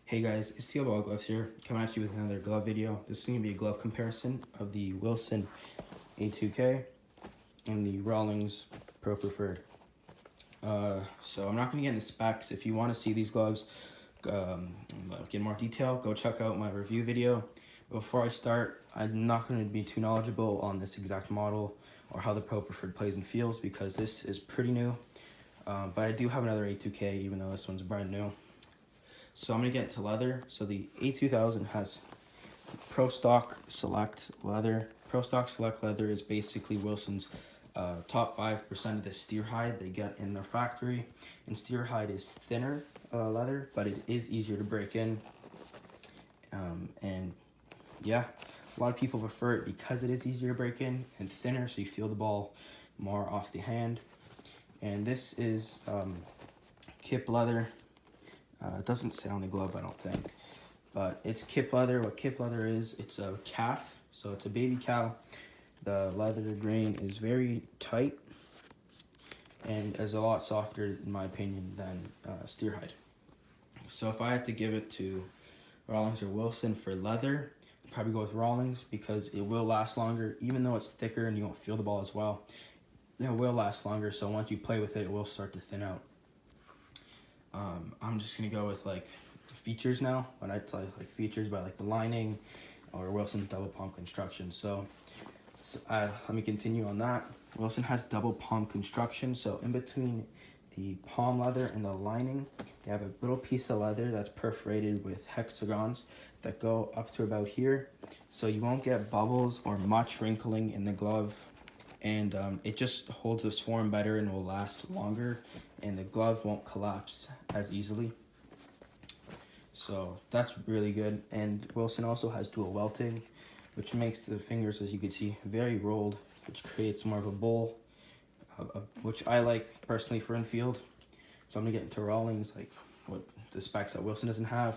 Hey guys, it's Teal Ball Gloves here, coming at you with another glove video. This is going to be a glove comparison of the Wilson a2k and the Rawlings Pro Preferred. So I'm not going to get into specs. If you want to see these gloves in more detail, go check out my review video. Before I start, I'm not going to be too knowledgeable on this exact model or how the Pro Preferred plays and feels because this is pretty new. But I do have another a2k, even though this one's brand new. So I'm going to get into leather. So the A2000 has Pro Stock Select leather. Pro Stock Select leather is basically Wilson's top 5% of the steer hide they get in their factory. And steer hide is thinner leather, but it is easier to break in. And yeah, a lot of people prefer it because it is easier to break in and thinner, so you feel the ball more off the hand. And this is kip leather. It doesn't say on the glove, I don't think, but it's kip leather. What kip leather is, it's a calf, so it's a baby cow. The leather grain is very tight and is a lot softer, in my opinion, than steer hide. So if I had to give it to Rawlings or Wilson for leather, I'd probably go with Rawlings because it will last longer, even though it's thicker and you won't feel the ball as well. It will last longer, so once you play with it, it will start to thin out. I'm just gonna go with like features now. When I tell like features by like the lining or Wilson's double palm construction. So let me continue on that. Wilson has double palm construction. So in between the palm leather and the lining, they have a little piece of leather that's perforated with hexagons that go up to about here. So you won't get bubbles or much wrinkling in the glove. And it just holds its form better and will last longer, and the glove won't collapse as easily. So that's really good. And Wilson also has dual welting, which makes the fingers, as you can see, very rolled, which creates more of a bowl, which I like personally for infield. So I'm gonna get into Rawlings, like what the specs that Wilson doesn't have.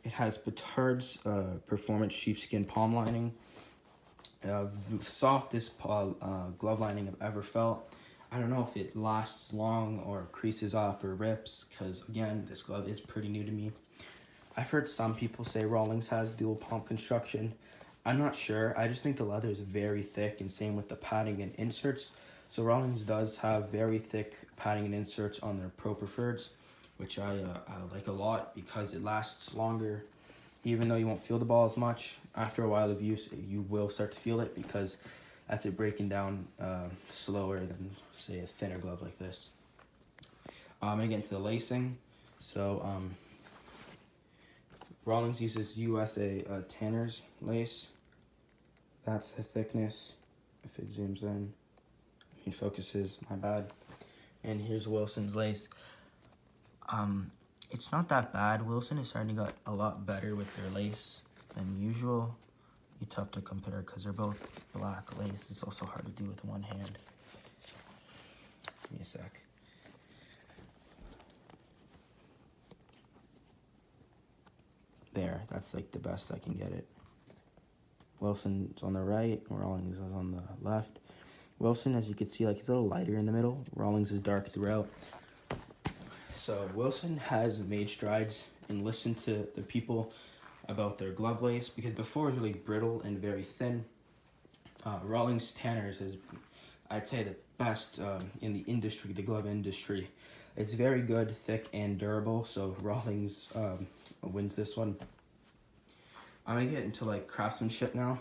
It has Petard's Performance Sheepskin Palm Lining. Softest glove lining I've ever felt. I don't know if it lasts long or creases up or rips, because again, this glove is pretty new to me. I've heard some people say Rawlings has dual palm construction. I'm not sure. I just think the leather is very thick, and same with the padding and inserts. So Rawlings does have very thick padding and inserts on their Pro Preferreds, which I like a lot because it lasts longer. Even though you won't feel the ball as much, after a while of use, you will start to feel it because that's it breaking down slower than, say, a thinner glove like this. I'm going to get into the lacing. So, Rawlings uses USA Tanner's lace. That's the thickness. If it zooms in, it focuses, my bad. And here's Wilson's lace. It's not that bad. Wilson is starting to get a lot better with their lace than usual. It's tough to compare because they're both black lace. It's also hard to do with one hand. Give me a sec. There, that's like the best I can get it. Wilson's on the right, Rawlings is on the left. Wilson, as you can see, like it's a little lighter in the middle. Rawlings is dark throughout. So Wilson has made strides and listened to the people about their glove lace, because before it was really brittle and very thin. Rawlings Tanner's is, I'd say, the best in the industry, the glove industry. It's very good, thick, and durable, so Rawlings wins this one. I'm gonna get into like craftsmanship now.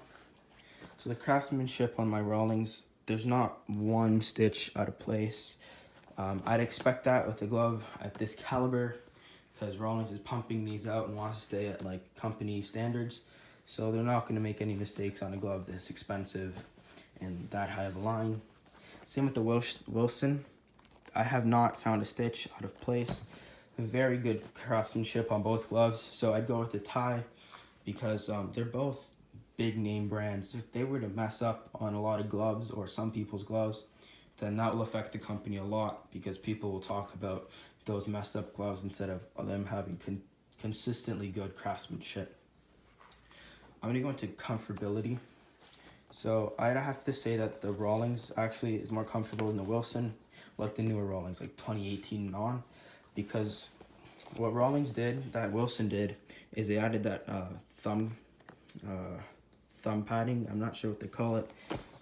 So the craftsmanship on my Rawlings, there's not one stitch out of place. I'd expect that with a glove at this caliber, because Rawlings is pumping these out and wants to stay at like company standards. So they're not going to make any mistakes on a glove this expensive and that high of a line. Same with the Wilson. I have not found a stitch out of place. Very good craftsmanship on both gloves. So I'd go with the tie because they're both big name brands. If they were to mess up on a lot of gloves or some people's gloves, then that will affect the company a lot, because people will talk about those messed up gloves instead of them having consistently good craftsmanship. I'm going to go into comfortability. So I'd have to say that the Rawlings actually is more comfortable than the Wilson, like the newer Rawlings, like 2018 and on, because what Rawlings did, that Wilson did, is they added that thumb padding. I'm not sure what they call it.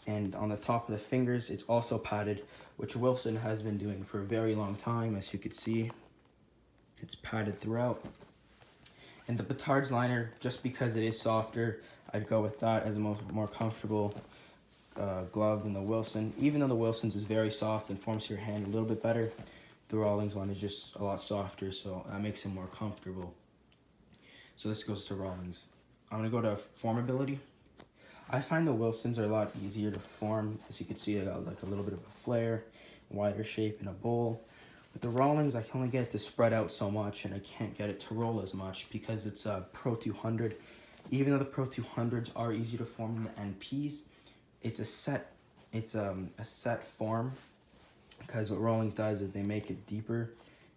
And on the top of the fingers, it's also padded, which Wilson has been doing for a very long time. As you can see, it's padded throughout. And the Petard's liner, just because it is softer, I'd go with that as a more comfortable glove than the Wilson. Even though the Wilson's is very soft and forms your hand a little bit better, the Rawlings one is just a lot softer, so that makes it more comfortable. So this goes to Rawlings. I'm gonna go to formability. I find the Wilsons are a lot easier to form. As you can see, I got like a little bit of a flare, wider shape in a bowl. With the Rawlings, I can only get it to spread out so much, and I can't get it to roll as much because it's a Pro 200. Even though the Pro 200s are easier to form than the NPs, it's a set form, because what Rawlings does is they make it deeper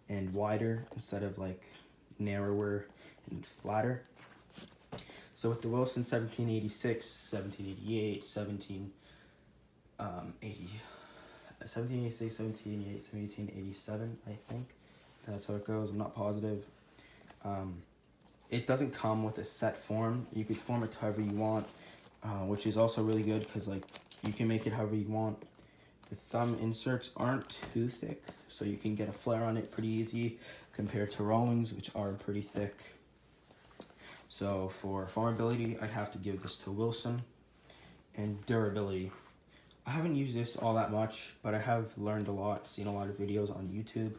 and wider instead of like narrower and flatter. So with the Wilson 1786, 1788, 1786, 1788, 1787, I think. That's how it goes. I'm not positive. It doesn't come with a set form. You could form it however you want, which is also really good because like you can make it however you want. The thumb inserts aren't too thick, so you can get a flare on it pretty easy compared to Rawlings, which are pretty thick. So for formability, I'd have to give this to Wilson. And durability, I haven't used this all that much, but I have learned a lot, seen a lot of videos on YouTube.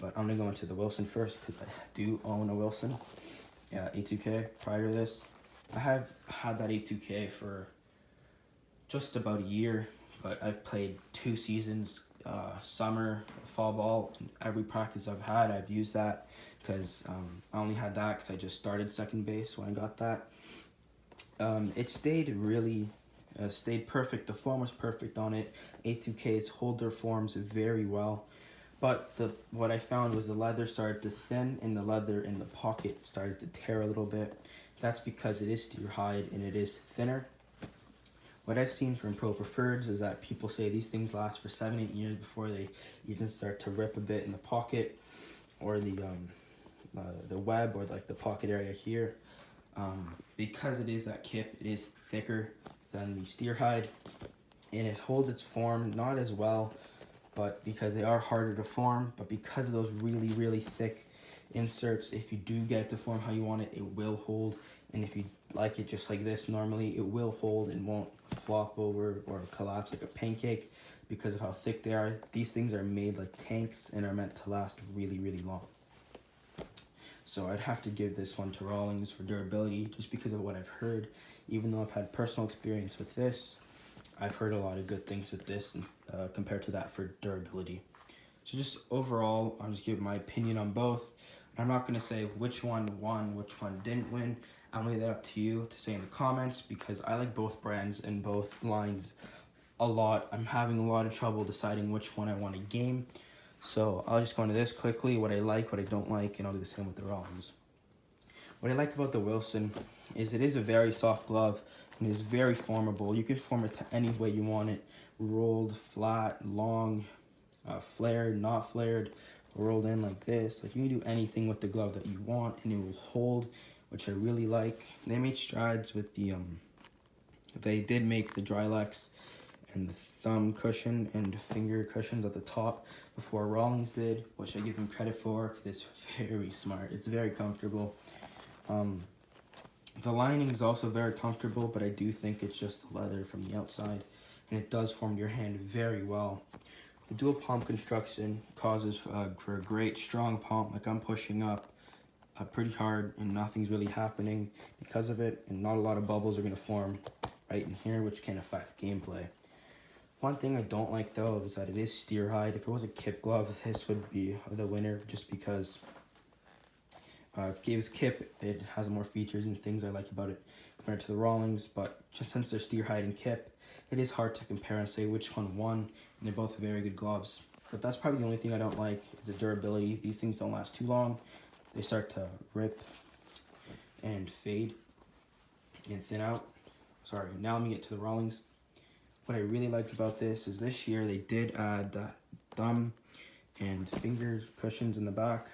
But I'm gonna go into the Wilson first because I do own a Wilson, a2k. Prior to this, I have had that a2k for just about a year, but I've played 2 seasons, summer, fall ball, and every practice I've had, I've used that because I only had that because I just started second base when I got that. It stayed perfect. The form was perfect on it. A2Ks hold their forms very well, but what I found was the leather started to thin and the leather in the pocket started to tear a little bit. That's because it is steer hide and it is thinner. What I've seen from Pro Preferreds is that people say these things last for 7-8 years before they even start to rip a bit in the pocket or the web or like the pocket area here. Because it is that kip, it is thicker than the steer hide, and it holds its form not as well, but because they are harder to form, but because of those really thick inserts, if you do get it to form how you want it, it will hold. And if you like it just like this normally, it will hold and won't flop over or collapse like a pancake because of how thick they are. These things are made like tanks and are meant to last really long. So I'd have to give this one to Rawlings for durability just because of what I've heard. Even though I've had personal experience with this, I've heard a lot of good things with this compared to that for durability. So just overall, I'm just giving my opinion on both. I'm not going to say which one won, which one didn't win. I'll leave that up to you to say in the comments because I like both brands and both lines a lot. I'm having a lot of trouble deciding which one I want to game. So I'll just go into this quickly, what I like, what I don't like, and I'll do the same with the Rawlings. What I like about the Wilson is it is a very soft glove and it is very formable. You can form it to any way you want it. Rolled, flat, long, flared, not flared, rolled in like this. Like you can do anything with the glove that you want and it will hold, which I really like. They made strides with the, they did make the Drylex and the thumb cushion and finger cushions at the top before Rawlings did, which I give them credit for because it's very smart. It's very comfortable. The lining is also very comfortable, but I do think it's just leather from the outside, and it does form your hand very well. The dual palm construction causes for a great strong palm, like I'm pushing up pretty hard and nothing's really happening because of it, and not a lot of bubbles are going to form right in here, which can affect gameplay. One thing I don't like though is that it is steer hide. If it was a kip glove, this would be the winner just because if it was kip, it has more features and things I like about it compared to the Rawlings, but just since they're steer hide and kip, it is hard to compare and say which one won, and they're both very good gloves. But that's probably the only thing I don't like is the durability. These things don't last too long. They start to rip and fade and thin out. Sorry, now let me get to the Rawlings. What I really like about this is this year they did add that thumb and fingers cushions in the back.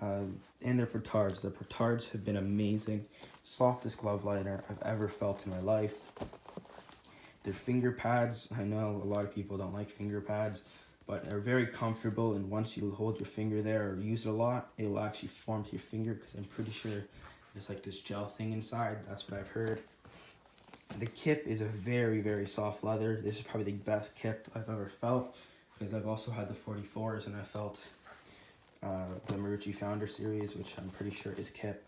And their petards. The petards have been amazing. Softest glove liner I've ever felt in my life. Their finger pads, I know a lot of people don't like finger pads, but they're very comfortable, and once you hold your finger there or use it a lot, it will actually form to your finger, because I'm pretty sure there's like this gel thing inside. That's what I've heard. The kip is a very, very soft leather. This is probably the best kip I've ever felt, because I've also had the 44s, and I felt the Marucci Founder series, which I'm pretty sure is kip.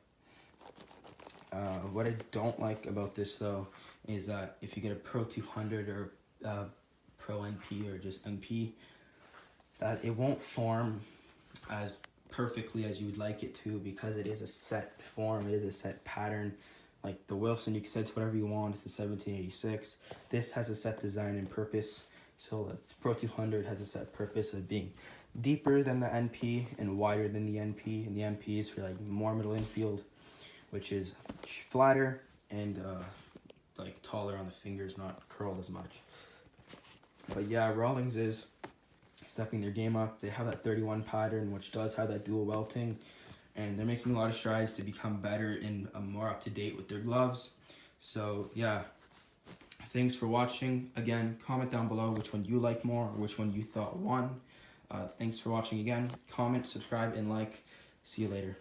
What I don't like about this though is that if you get a Pro 200 or Pro NP or just NP, that it won't form as perfectly as you would like it to, because it is a set form, it is a set pattern. Like the Wilson, you can set it to whatever you want. It's a 1786. This has a set design and purpose. So the Pro 200 has a set purpose of being deeper than the NP and wider than the NP. And the NP is for like more middle infield, which is flatter and like taller on the fingers, not curled as much. But yeah, Rawlings is stepping their game up. They have that 31 pattern, which does have that dual welting, and they're making a lot of strides to become better and more up to date with their gloves. So yeah, thanks for watching. Again, comment down below which one you like more or which one you thought won. Thanks for watching again. Comment, subscribe, and like. See you later.